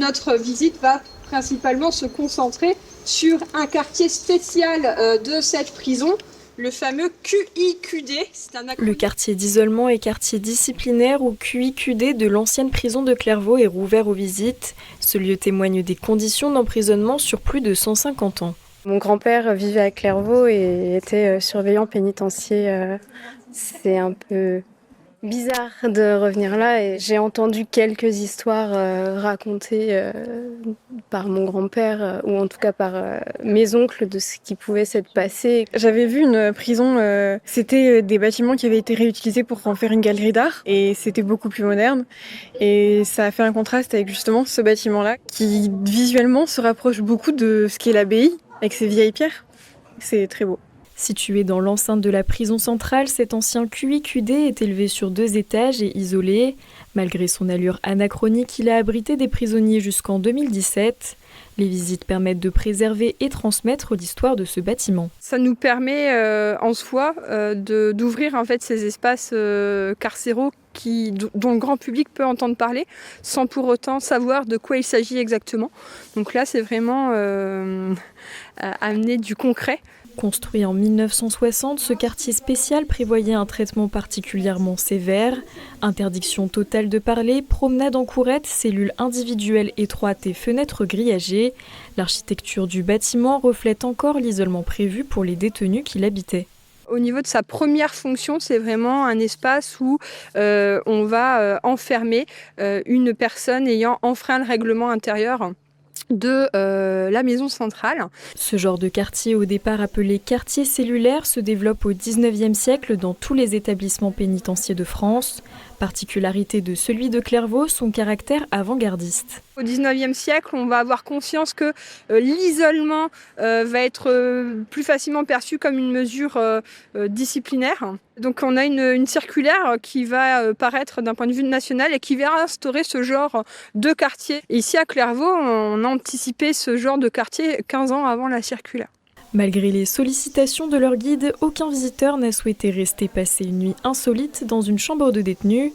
Notre visite va principalement se concentrer sur un quartier spécial de cette prison, le fameux QIQD. Le quartier d'isolement et quartier disciplinaire ou QIQD de l'ancienne prison de Clairvaux est rouvert aux visites. Ce lieu témoigne des conditions d'emprisonnement sur plus de 150 ans. Mon grand-père vivait à Clairvaux et était surveillant pénitentiaire. C'est un peu bizarre de revenir là et j'ai entendu quelques histoires racontées par mon grand-père ou en tout cas par mes oncles de ce qui pouvait s'être passé. J'avais vu une prison, c'était des bâtiments qui avaient été réutilisés pour en faire une galerie d'art et c'était beaucoup plus moderne et ça a fait un contraste avec justement ce bâtiment-là qui visuellement se rapproche beaucoup de ce qu'est l'abbaye avec ses vieilles pierres. C'est très beau. Situé dans l'enceinte de la prison centrale, cet ancien QIQD est élevé sur 2 étages et isolé. Malgré son allure anachronique, il a abrité des prisonniers jusqu'en 2017. Les visites permettent de préserver et transmettre l'histoire de ce bâtiment. Ça nous permet en soi d'ouvrir en fait ces espaces carcéraux dont le grand public peut entendre parler sans pour autant savoir de quoi il s'agit exactement. Donc là, c'est vraiment amener du concret. Construit en 1960, ce quartier spécial prévoyait un traitement particulièrement sévère. Interdiction totale de parler, promenade en courette, cellules individuelles étroites et fenêtres grillagées. L'architecture du bâtiment reflète encore l'isolement prévu pour les détenus qui l'habitaient. Au niveau de sa première fonction, c'est vraiment un espace où on va enfermer une personne ayant enfreint le règlement intérieur de la maison centrale. Ce genre de quartier, au départ appelé quartier cellulaire, se développe au XIXe siècle dans tous les établissements pénitentiaires de France. Particularité de celui de Clairvaux, son caractère avant-gardiste. Au XIXe siècle, on va avoir conscience que l'isolement va être plus facilement perçu comme une mesure disciplinaire. Donc on a une circulaire qui va paraître d'un point de vue national et qui va instaurer ce genre de quartier. Et ici à Clairvaux, on a anticipé ce genre de quartier 15 ans avant la circulaire. Malgré les sollicitations de leur guide, aucun visiteur n'a souhaité rester passer une nuit insolite dans une chambre de détenus.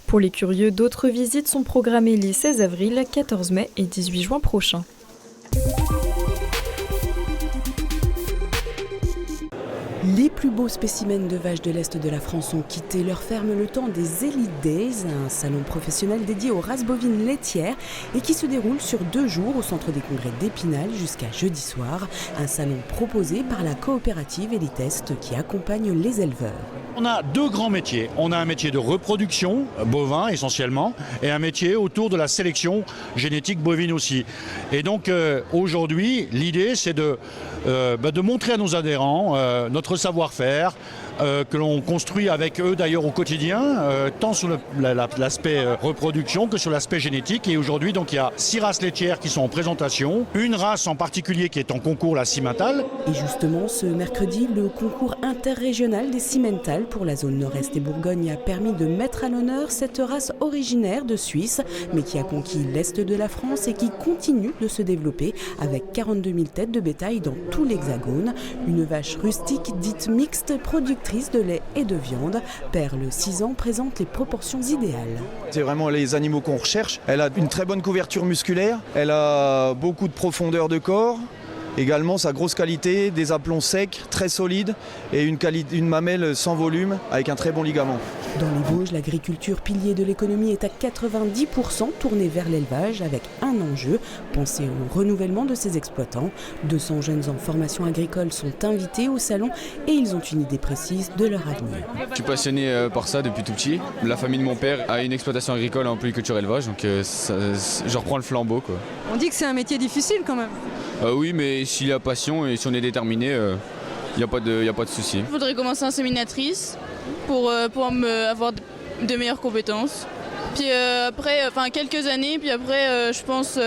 Pour les curieux, d'autres visites sont programmées les 16 avril, 14 mai et 18 juin prochains. Les plus beaux spécimens de vaches de l'Est de la France ont quitté leur ferme le temps des Elite Days, un salon professionnel dédié aux races bovines laitières et qui se déroule sur 2 jours au centre des congrès d'Épinal jusqu'à jeudi soir. Un salon proposé par la coopérative Elitest qui accompagne les éleveurs. On a 2 grands métiers. On a un métier de reproduction, bovin essentiellement, et un métier autour de la sélection génétique bovine aussi. Et donc aujourd'hui, l'idée c'est de montrer à nos adhérents notre savoir-faire, que l'on construit avec eux d'ailleurs au quotidien, tant sur l'aspect reproduction que sur l'aspect génétique. Et aujourd'hui, donc, il y a 6 races laitières qui sont en présentation, une race en particulier qui est en concours, la Simmental. Et justement, ce mercredi, le concours interrégional des Simmental pour la zone nord-est et Bourgogne a permis de mettre à l'honneur cette race originaire de Suisse, mais qui a conquis l'est de la France et qui continue de se développer avec 42 000 têtes de bétail dans tout l'Hexagone. Une vache rustique dite mixte, productrice de lait et de viande. Perle, 6 ans, présente les proportions idéales. C'est vraiment les animaux qu'on recherche. Elle a une très bonne couverture musculaire, elle a beaucoup de profondeur de corps. Également sa grosse qualité, des aplombs secs, très solides et une mamelle sans volume avec un très bon ligament. Dans les Vosges, l'agriculture, pilier de l'économie, est à 90% tournée vers l'élevage avec un enjeu, penser au renouvellement de ses exploitants. 200 jeunes en formation agricole sont invités au salon et ils ont une idée précise de leur avenir. Je suis passionné par ça depuis tout petit. La famille de mon père a une exploitation agricole en polyculture élevage, donc je reprends le flambeau, quoi. On dit que c'est un métier difficile quand même. Oui, mais s'il y a passion et si on est déterminé, il n'y a pas de souci. Je voudrais commencer en séminatrice pour avoir de meilleures compétences. Puis après, quelques années, puis après, je pense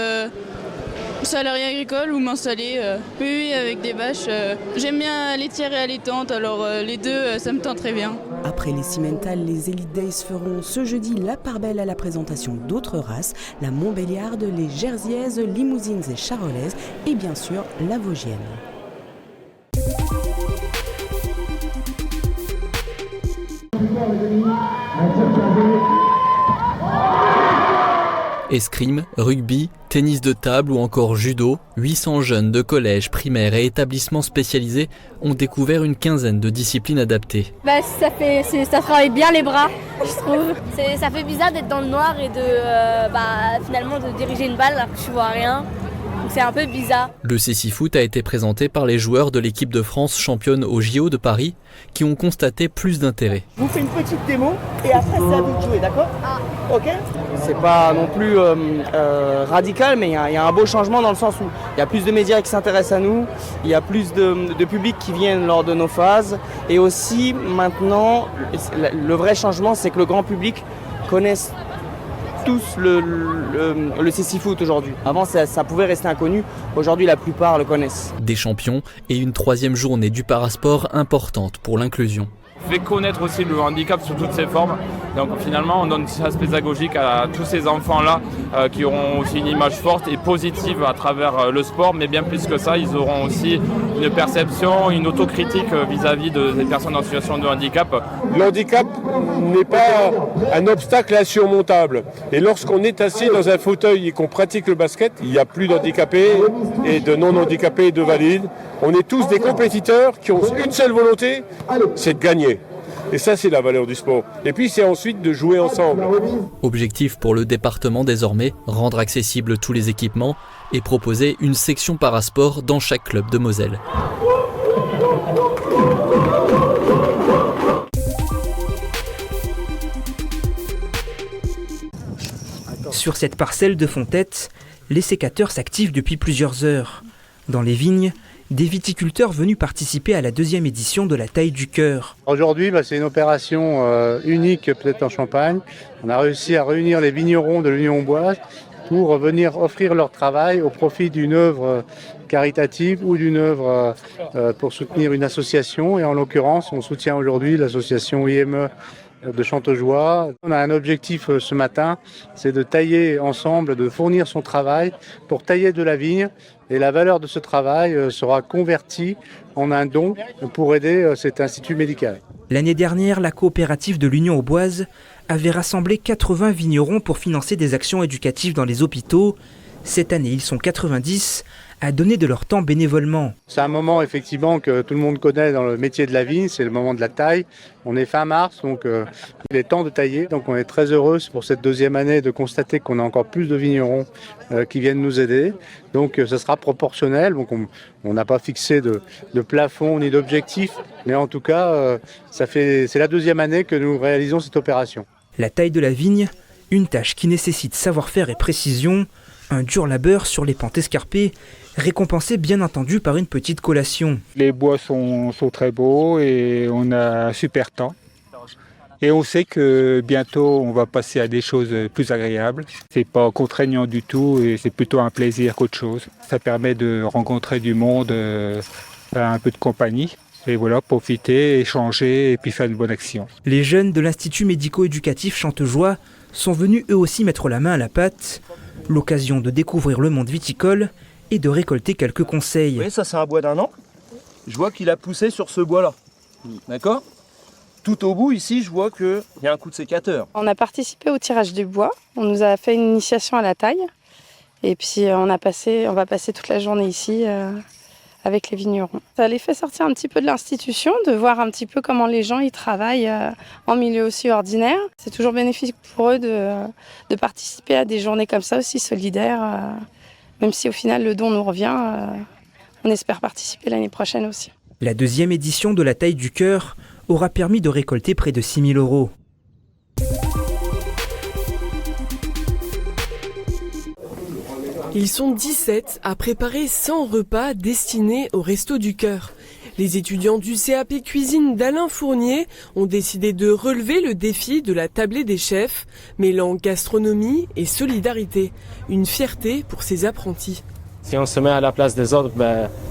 salarié agricole ou m'installer. Oui, avec des vaches. J'aime bien laitière et allaitante, alors les deux, ça me tente très bien. Après les Simmental, les Elite Days feront ce jeudi la part belle à la présentation d'autres races, la Montbéliarde, les Jersiaises, Limousines et Charolaises et bien sûr la Vosgienne. Escrime, rugby, tennis de table ou encore judo, 800 jeunes de collèges, primaires et établissements spécialisés ont découvert une quinzaine de disciplines adaptées. Ça travaille bien les bras, je trouve. Ça fait bizarre d'être dans le noir et finalement de diriger une balle alors que je vois rien. Donc c'est un peu bizarre. Le cécifoot a été présenté par les joueurs de l'équipe de France championne au JO de Paris qui ont constaté plus d'intérêt. Je vous fais une petite démo et après c'est à vous de jouer, d'accord ? Ok ? C'est pas non plus radical, mais il y a un beau changement dans le sens où il y a plus de médias qui s'intéressent à nous, il y a plus de public qui viennent lors de nos phases. Et aussi maintenant, le vrai changement, c'est que le grand public connaisse tous le cécifoot aujourd'hui. Avant, ça pouvait rester inconnu. Aujourd'hui, la plupart le connaissent. Des champions et une 3e journée du parasport importante pour l'inclusion. Fait connaître aussi le handicap sous toutes ses formes. Donc finalement, on donne cet aspect pédagogique à tous ces enfants-là qui auront aussi une image forte et positive à travers le sport. Mais bien plus que ça, ils auront aussi une perception, une autocritique vis-à-vis des personnes en situation de handicap. Le handicap n'est pas un obstacle insurmontable. Et lorsqu'on est assis dans un fauteuil et qu'on pratique le basket, il n'y a plus d'handicapés et de non-handicapés et de valides. On est tous des compétiteurs qui ont une seule volonté, c'est de gagner. Et ça, c'est la valeur du sport. Et puis, c'est ensuite de jouer ensemble. Objectif pour le département désormais, rendre accessibles tous les équipements et proposer une section parasport dans chaque club de Moselle. Sur cette parcelle de Fontette, les sécateurs s'activent depuis plusieurs heures. Dans les vignes, des viticulteurs venus participer à la 2e édition de la taille du cœur. Aujourd'hui, c'est une opération unique peut-être en Champagne. On a réussi à réunir les vignerons de l'Union Boise pour venir offrir leur travail au profit d'une œuvre caritative ou d'une œuvre pour soutenir une association. Et en l'occurrence, on soutient aujourd'hui l'association IME de Chantejoie. On a un objectif ce matin, c'est de tailler ensemble, de fournir son travail pour tailler de la vigne. Et la valeur de ce travail sera convertie en un don pour aider cet institut médical. L'année dernière, la coopérative de l'Union Auboise avait rassemblé 80 vignerons pour financer des actions éducatives dans les hôpitaux. Cette année, ils sont 90 à donner de leur temps bénévolement. C'est un moment effectivement que tout le monde connaît dans le métier de la vigne, c'est le moment de la taille. On est fin mars, donc il est temps de tailler. Donc on est très heureux pour cette 2e année de constater qu'on a encore plus de vignerons qui viennent nous aider. Donc ça sera proportionnel, donc on n'a pas fixé de plafond ni d'objectif, mais en tout cas c'est la 2e année que nous réalisons cette opération. La taille de la vigne, une tâche qui nécessite savoir-faire et précision, un dur labeur sur les pentes escarpées, récompensé bien entendu par une petite collation. Les bois sont très beaux et on a un super temps. Et on sait que bientôt on va passer à des choses plus agréables. C'est pas contraignant du tout et c'est plutôt un plaisir qu'autre chose. Ça permet de rencontrer du monde, un peu de compagnie. Et voilà, profiter, échanger et puis faire une bonne action. Les jeunes de l'Institut médico-éducatif Chantejoie sont venus eux aussi mettre la main à la pâte. L'occasion de découvrir le monde viticole et de récolter quelques conseils. Oui, ça c'est un bois d'1 an. Je vois qu'il a poussé sur ce bois-là. D'accord ? Tout au bout ici, je vois qu'il y a un coup de sécateur. On a participé au tirage du bois. On nous a fait une initiation à la taille. Et puis on va passer toute la journée ici avec les vignerons. Ça les fait sortir un petit peu de l'institution, de voir un petit peu comment les gens y travaillent en milieu aussi ordinaire. C'est toujours bénéfique pour eux de participer à des journées comme ça aussi solidaires. Même si au final le don nous revient, on espère participer l'année prochaine aussi. La 2e édition de la taille du cœur aura permis de récolter près de 6 000 €. Ils sont 17 à préparer 100 repas destinés au Resto du Cœur. Les étudiants du CAP Cuisine d'Alain Fournier ont décidé de relever le défi de la tablée des chefs, mêlant gastronomie et solidarité. Une fierté pour ces apprentis. Si on se met à la place des autres,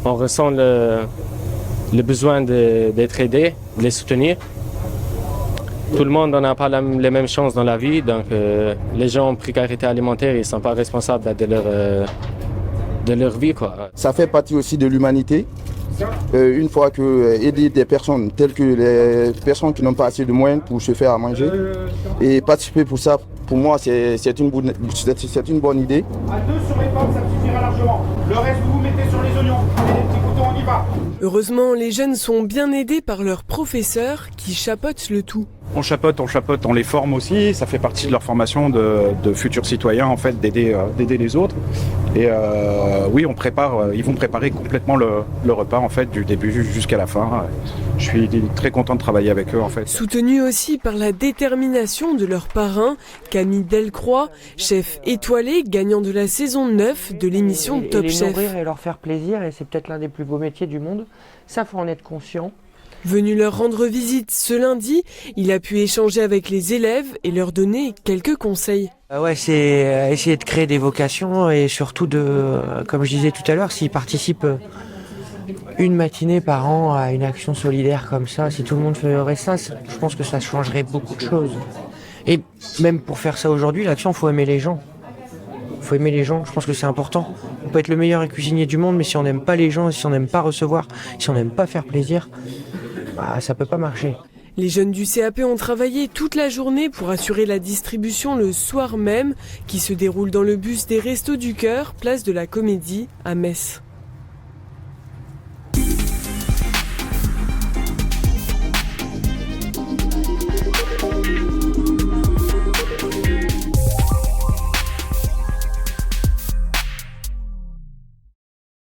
on ressent le besoin d'être aidé, de les soutenir. Tout le monde n'a pas les mêmes chances dans la vie, donc les gens en précarité alimentaire, ils ne sont pas responsables de leur vie, quoi. Ça fait partie aussi de l'humanité, une fois que aider des personnes telles que les personnes qui n'ont pas assez de moyens pour se faire à manger et participer pour ça, pour moi, c'est une bonne idée. À 2 sur les pommes, ça suffira largement. Le reste, vous mettez sur les oignons. Allez, les petits couteaux, on y va. Heureusement, les jeunes sont bien aidés par leurs professeurs qui chapeautent le tout. On chapeaute, on les forme aussi. Ça fait partie de leur formation de futurs citoyens, en fait, d'aider les autres. Et oui, ils vont préparer complètement le repas, en fait, du début jusqu'à la fin. Je suis très content de travailler avec eux, en fait. Soutenus aussi par la détermination de leur parrain, Camille Delcroix, chef étoilé, gagnant de la saison 9 de l'émission Top Chef. Les nourrir et leur faire plaisir, et c'est peut-être l'un des plus beaux métiers du monde. Ça, faut en être conscient. Venu leur rendre visite ce lundi, il a pu échanger avec les élèves et leur donner quelques conseils. Ouais, c'est essayer de créer des vocations et surtout comme je disais tout à l'heure, s'ils participent une matinée par an à une action solidaire comme ça, si tout le monde ferait ça, je pense que ça changerait beaucoup de choses. Et même pour faire ça aujourd'hui, l'action, faut aimer les gens. Faut aimer les gens, je pense que c'est important. On peut être le meilleur cuisinier du monde, mais si on n'aime pas les gens, si on n'aime pas recevoir, si on n'aime pas faire plaisir, ça peut pas marcher. Les jeunes du CAP ont travaillé toute la journée pour assurer la distribution le soir même, qui se déroule dans le bus des Restos du Cœur, place de la Comédie, à Metz.